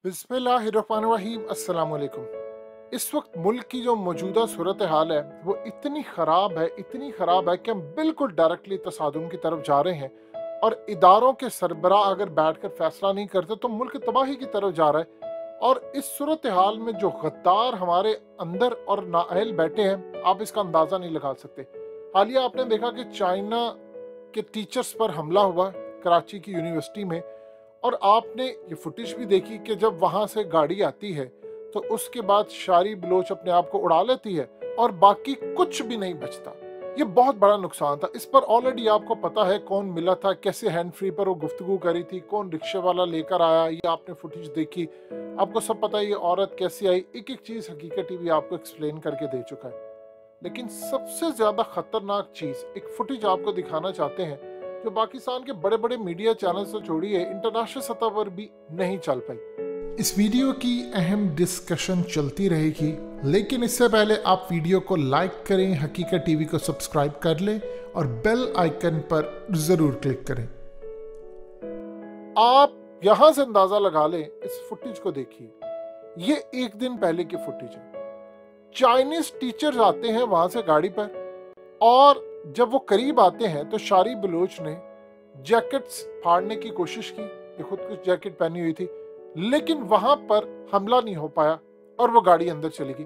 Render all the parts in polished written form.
बिस्मिल्लाहिर्रहमानिर्रहीम अस्सलाम वालेकुम। इस वक्त मुल्क की जो मौजूदा सूरत हाल है वो इतनी ख़राब है कि हम बिल्कुल डायरेक्टली तसादुम की तरफ जा रहे हैं। और इदारों के सरबरा अगर बैठकर फैसला नहीं करते तो मुल्क तबाही की तरफ जा रहा है। और इस सूरत हाल में जो गद्दार हमारे अंदर और नाअहल बैठे हैं, आप इसका अंदाज़ा नहीं लगा सकते। हालिया आपने देखा कि चाइना के टीचर्स पर हमला हुआ कराची की यूनिवर्सिटी में। और आपने ये फुटेज भी देखी कि जब वहां से गाड़ी आती है तो उसके बाद शारी बलोच अपने आप को उड़ा लेती है और बाकी कुछ भी नहीं बचता। ये बहुत बड़ा नुकसान था। इस पर ऑलरेडी आपको पता है कौन मिला था, कैसे हैंड फ्री पर वो गुफ्तगू करी थी, कौन रिक्शे वाला लेकर आया, ये आपने फुटेज देखी। आपको सब पता है ये औरत कैसे आई, एक एक चीज हकीकत टीवी आपको एक्सप्लेन करके दे चुका है। लेकिन सबसे ज्यादा खतरनाक चीज एक फुटेज आपको दिखाना चाहते हैं जो पाकिस्तान के बड़े बड़े मीडिया चैनल से छोड़िए इंटरनेशनल सतह पर भी नहीं चल पाई। इस वीडियो की अहम डिस्कशन चलती रहेगी, लेकिन इससे पहले आप वीडियो को लाइक करें, हकीकत टीवी को सब्सक्राइब कर लें और बेल आइकन पर जरूर क्लिक करें। आप यहां से अंदाजा लगा लें, इस फुटेज को देखिए। ये एक दिन पहले की फुटेज है। चाइनीज टीचर्स आते हैं वहां से गाड़ी पर, और जब वो करीब आते हैं तो शारी बलोच ने जैकेट्स फाड़ने की कोशिश की। ये खुद कुछ जैकेट पहनी हुई थी, लेकिन वहां पर हमला नहीं हो पाया और वो गाड़ी अंदर चली गई।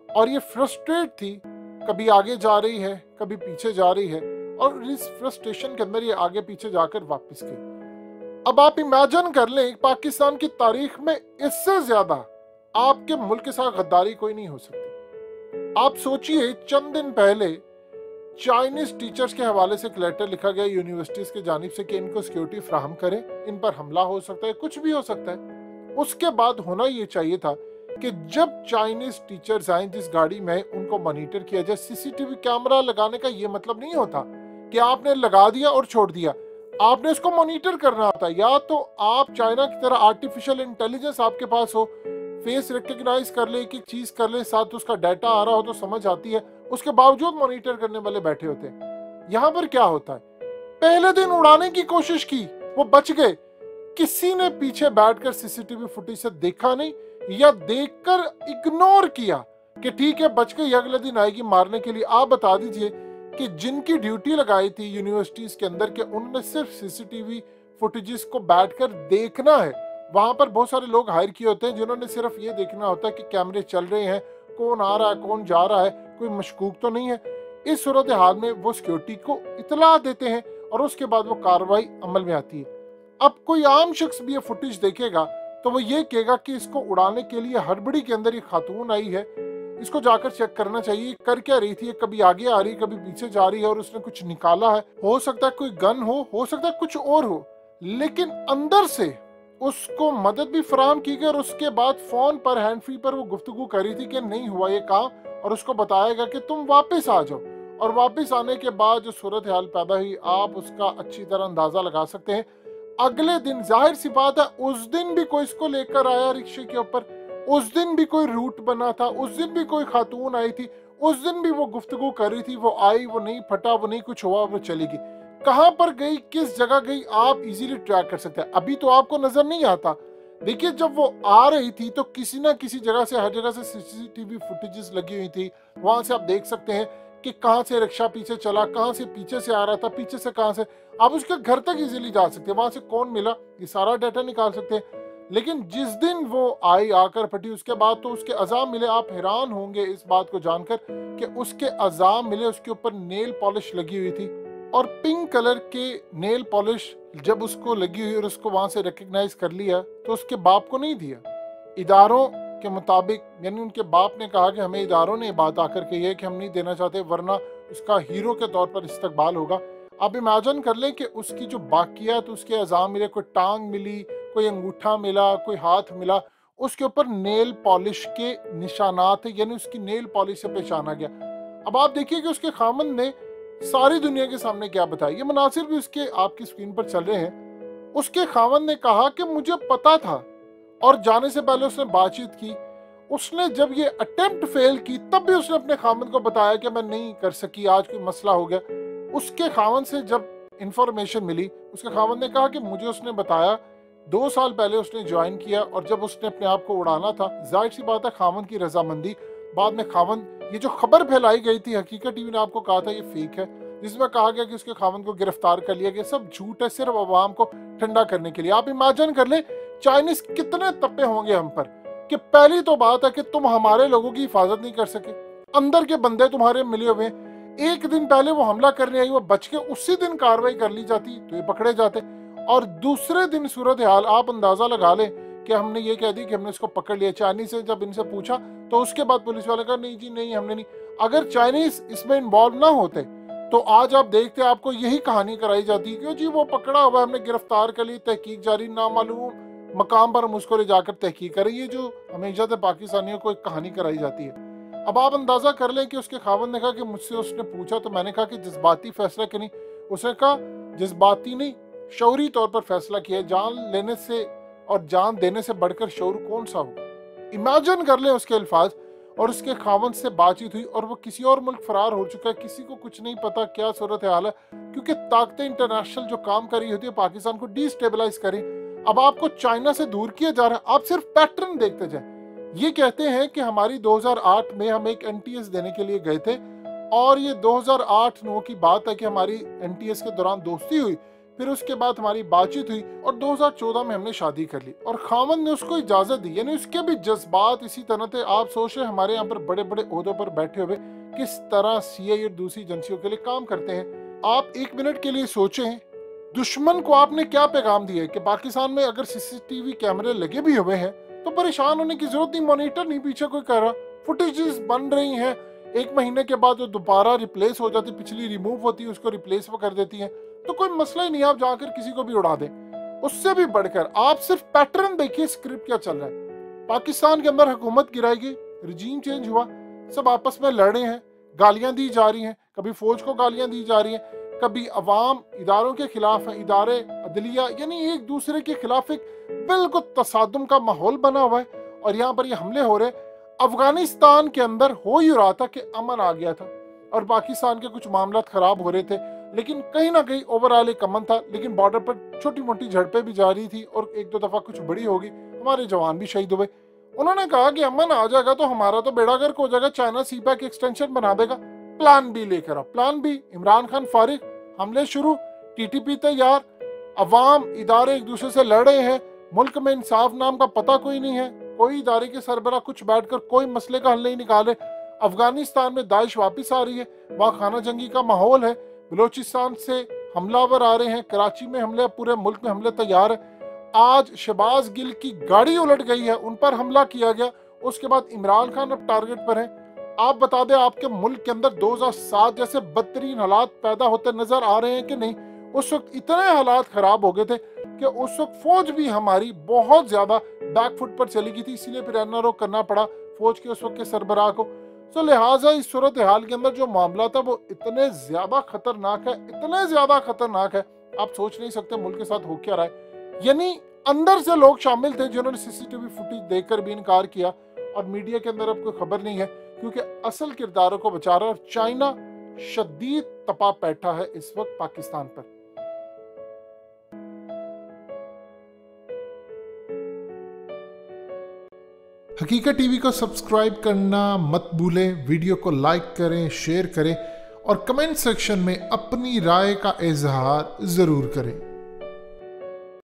और ये फ्रस्ट्रेट थी, कभी आगे जा रही है कभी पीछे जा रही है, और इस फ्रस्ट्रेशन के अंदर ये आगे पीछे जाकर वापस गई। अब आप इमेजिन कर लें, पाकिस्तान की तारीख में इससे ज्यादा आपके मुल्क के साथ गद्दारी कोई नहीं हो सकती। आप सोचिए, चंद दिन पहले चाइनीज टीचर्स के हवाले से एक लेटर लिखा गया यूनिवर्सिटीज की जानिब से कि इनको सिक्योरिटी फ्राहम करें, इन पर हमला हो सकता है, कुछ भी हो सकता है। उसके बाद होना ये चाहिए था कि जब चाइनीज टीचर्स आए जिस गाड़ी में, उनको मॉनिटर किया जाए। सीसीटीवी कैमरा लगाने का ये मतलब नहीं होता कि आपने लगा दिया और छोड़ दिया, आपने इसको मॉनिटर करना होता है। या तो आप चाइना की तरह आर्टिफिशियल इंटेलिजेंस आपके पास हो, फेस रिकग्नाइज कर ले, एक एक चीज कर ले, साथ उसका डाटा आ रहा हो तो समझ आती है, उसके बावजूद मॉनिटर करने वाले बैठे होते हैं। यहां पर क्या होता है, पहले दिन उड़ाने की कोशिश की, वो बच गए। किसी ने पीछे बैठकर सीसीटीवी फुटेज से देखा नहीं, या देखकर इग्नोर किया कि ठीक है बच गई, अगले दिन आएगी मारने के लिए। आप बता दीजिए कि जिनकी ड्यूटी लगाई थी यूनिवर्सिटीज के अंदर के, उन्होंने सिर्फ सीसीटीवी फुटेजेस को बैठकर देखना है। वहां पर बहुत सारे लोग हायर किए होते हैं जिन्होंने सिर्फ ये देखना होता है कि कैमरे चल रहे हैं, कौन आ रहा है कौन जा रहा है, कोई मशकूक तो नहीं है। इस सूरत हाल में वो सिक्योरिटी को इतला देते हैं और उसके बाद वो कार्रवाई अमल में आती है। अब कोई आम शख्स भी ये फुटेज देखेगा तो वो ये कहेगा कि इसको उड़ाने के लिए हड़बड़ी के अंदर ये खातून आई है, इसको जाकर चेक करना चाहिए कर क्या रही थी, कभी आगे आ रही कभी पीछे जा रही है और उसने कुछ निकाला है। हो सकता है कोई गन हो सकता है कुछ और हो, लेकिन अंदर से उसको मदद भी फराहम की गई। और उसके बाद फोन पर हैंड फ्री पर वो गुफ्तगू करी थी कि नहीं हुआ ये काम, और उसको बताएगा कि तुम वापस आ जाओ। और वापस आने के बाद जो सूरत हाल पैदा हुई, आप उसका अच्छी तरह अंदाजा लगा सकते हैं। अगले दिन जाहिर सी बात है, उस दिन भी कोई इसको लेकर आया रिक्शे के ऊपर, उस दिन भी कोई रूट बना था, उस दिन भी कोई खातून आई थी, उस दिन भी वो गुफ्तगू कर रही थी। वो आई, वो नहीं फटा, वो नहीं कुछ हुआ, वो चली गई। कहां पर गई, किस जगह गई, आप इजीली ट्रैक कर सकते हैं। अभी तो आपको नजर नहीं आता। देखिए, जब वो आ रही थी तो किसी ना किसी जगह से, हर जगह से सीसीटीवी फुटेजेस लगी हुई थी। वहां से आप देख सकते हैं कि कहां से रिक्शा पीछे चला, कहां से पीछे से आ रहा था, पीछे से कहां से, आप उसके घर तक इजीली जा सकते हैं। वहां से कौन मिला, ये सारा डाटा निकाल सकते हैं। लेकिन जिस दिन वो आई, आकर फटी, उसके बाद तो उसके अजाम मिले। आप हैरान होंगे इस बात को जानकर कि उसके अजाम मिले, उसके ऊपर नेल पॉलिश लगी हुई थी, और पिंक कलर के नेल पॉलिश जब उसको लगी हुई और उसको वहां से रिकग्नाइज कर लिया तो उसके बाप को नहीं दिया। इदारों के मुताबिक, यानी उनके बाप ने कहा कि हमें इदारों ने बात आकर कही है कि हम नहीं देना चाहते, वरना उसका हीरो के तौर पर इस्तकबाल होगा। आप इमेजिन कर लें कि उसकी जो बाकियात, उसके अजाम मिले, कोई टांग मिली, कोई अंगूठा मिला, कोई हाथ मिला, उसके ऊपर नेल पॉलिश के निशानात है, यानी उसकी नेल पॉलिश से पहचाना गया। अब आप देखिए कि उसके खामन ने सारी दुनिया के सामने क्या बताया। ये मनासिर भी उसके आपकी स्क्रीन पर चल रहे हैं। उसके खामन ने कहा कि मुझे पता था, और जाने से पहले उसने बातचीत की। उसने जब ये अटेम्प्ट फेल की तब भी उसने अपने खामन को बताया कि मैं नहीं कर सकी, आज कोई मसला हो गया। उसके खामन से जब इंफॉर्मेशन मिली, उसके खामन ने कहा कि मुझे उसने बताया 2 साल पहले उसने ज्वाइन किया और जब उसने अपने आप को उड़ाना था, जाहिर सी बात है खामन की रजामंदी, बाद में खामन, ये जो खबर फैलाई गई थी, हकीकत टीवी ने आपको कहा था ये फेक है, जिसमें कहा गया कि उसके खामन को गिरफ्तार कर लिया गया, सब झूठ है, सिर्फ अवाम को ठंडा करने के लिए। आप इमेजिन कर ले चाइनीज कितने तप्पे होंगे हम पर, कि पहली तो बात है कि तुम हमारे लोगों की हिफाजत नहीं कर सके, अंदर के बंदे तुम्हारे मिले हुए, एक दिन पहले वो हमला करने आई, वो बच के उसी दिन कार्रवाई कर ली जाती तो ये पकड़े जाते, और दूसरे दिन सूरत हाल आप अंदाजा लगा लें कि हमने ये कह दी कि हमने इसको पकड़ लिया। चाइनीज से जब इनसे पूछा तो उसके बाद पुलिस वाले कहा नहीं जी नहीं, हमने नहीं। अगर चाइनीज इसमें इन्वॉल्व ना होते तो आज आप देखते आपको यही कहानी कराई जाती क्यों जी वो पकड़ा हुआ, हमने गिरफ्तार कर ली, तहकीक जारी, नामालूम मकाम पर हम उसको ले जाकर तहकीक करें। ये जो हमेशा से पाकिस्तानियों को एक कहानी कराई जाती है। अब आप अंदाजा कर लें कि उसके खावंद ने कहा कि मुझसे उसने पूछा तो मैंने कहा कि जज्बाती फैसला क्यों नहीं, उसने कहा जज्बाती नहीं, शौरी तौर पर फैसला किया, जान लेने से और जान देने से बढ़कर शौर कौन सा होगा। इमेजिन कर लें उसके अल्फाज। और उसके खावंद से बातचीत हुई और वो किसी और मुल्क फरार हो चुका है, किसी को कुछ नहीं पता क्या सूरत हाल है, क्योंकि ताकतें इंटरनेशनल जो काम कर रही होती है पाकिस्तान को डिस्टेबलाइज करें। अब आपको चाइना से दूर किया जा रहा है, आप सिर्फ पैटर्न देखते जाए। ये कहते हैं कि हमारी 2008 में हम एक एनटीएस देने के लिए गए थे और ये 2008-9 की बात है कि हमारी एनटीएस के दौरान दोस्ती हुई, फिर उसके बाद हमारी बातचीत हुई और 2014 में हमने शादी कर ली और खामन ने उसको इजाजत दी। यानी उसके भी जज्बात इसी तरह थे। आप सोच रहे हमारे यहाँ पर बड़े बड़े ओहदों पर बैठे हुए किस तरह सीआईए और दूसरी एजेंसियों के लिए काम करते हैं। आप एक मिनट के लिए सोचें, दुश्मन को आपने क्या पैगाम दिया है कि पाकिस्तान में अगर सीसीटीवी कैमरे लगे भी हुए हैं तो परेशान होने की जरूरत नहीं, मॉनिटर नहीं पीछे कोई कर रहा, फुटेजेस बन रही हैं, 1 महीने के बाद वो दोबारा रिप्लेस हो जाती, पिछली रिमूव होती है, उसको रिप्लेस वो कर देती है, तो कोई मसला ही नहीं, आप जाकर किसी को भी उड़ा दें। उससे भी बढ़कर आप सिर्फ पैटर्न देखिए, स्क्रिप्ट क्या चल रहा है। पाकिस्तान के अंदर हुकूमत गिराएगी, रिजीम चेंज हुआ, सब आपस में लड़े हैं, गालियां दी जा रही हैं, कभी फौज को गालियां दी जा रही हैं, कभी अवाम इदारों के खिलाफ है, इदारे अदलिया, यानी एक दूसरे के खिलाफ एक बिल्कुल तसादुम का माहौल बना हुआ है और यहाँ पर ये हमले हो रहे। अफगानिस्तान के अंदर हो ही रहा था कि अमन आ गया था और पाकिस्तान के कुछ मामला खराब हो रहे थे, लेकिन कहीं ना कहीं ओवरऑल एक अमन था, लेकिन बॉर्डर पर छोटी मोटी झड़पें भी जारी थी और 1-2 दफा कुछ बड़ी होगी, हमारे जवान भी शहीद हुए। उन्होंने कहा कि अमन आ जाएगा तो हमारा तो बेड़ा गर्क हो जाएगा, चाइना सीपैक एक्सटेंशन बना देगा, प्लान बी लेकर आओ। प्लान बी, इमरान खान फारिग, हमले शुरू, टीटीपी तैयार, अवाम इदारे एक दूसरे से लड़ रहे हैं, मुल्क में इंसाफ नाम का पता कोई नहीं है, कोई इदारे के सरबराह कुछ बैठकर कोई मसले का हल नहीं निकाले। अफगानिस्तान में दाइश वापस आ रही है, वहाँ खाना जंगी का माहौल है, बलोचिस्तान से हमलावर आ रहे हैं, कराची में हमले, पूरे मुल्क में हमले तैयार है। आज शहबाज गिल की गाड़ी उलट गई है, उन पर हमला किया गया, उसके बाद इमरान खान अब टारगेट पर है। आप बता दें आपके मुल्क के अंदर 2007 जैसे बदतरीन हालात पैदा होते नजर आ रहे हैं कि नहीं? उस वक्त इतने हालात खराब हो गए थे कि उस वक्त फौज भी हमारी बहुत ज्यादा बैकफुट पर चली गई थी, इसीलिए फिर एनआरओ करना पड़ा फौज के उस वक्त के सरबराह को। तो लिहाजा इस सूरत हाल के अंदर जो मामला था वो इतने ज्यादा खतरनाक है, इतने ज्यादा खतरनाक है, आप सोच नहीं सकते मुल्क के साथ हो क्या रहा है। यानी अंदर से लोग शामिल थे जिन्होंने सीसीटीवी फुटेज देखकर भी इनकार किया और मीडिया के अंदर अब कोई खबर नहीं है, क्योंकि असल किरदारों को बचा रहा है और चाइना शदीद तपा बैठा है इस वक्त पाकिस्तान पर। हकीकत टीवी को सब्सक्राइब करना मत भूलें, वीडियो को लाइक करें, शेयर करें और कमेंट सेक्शन में अपनी राय का इजहार जरूर करें।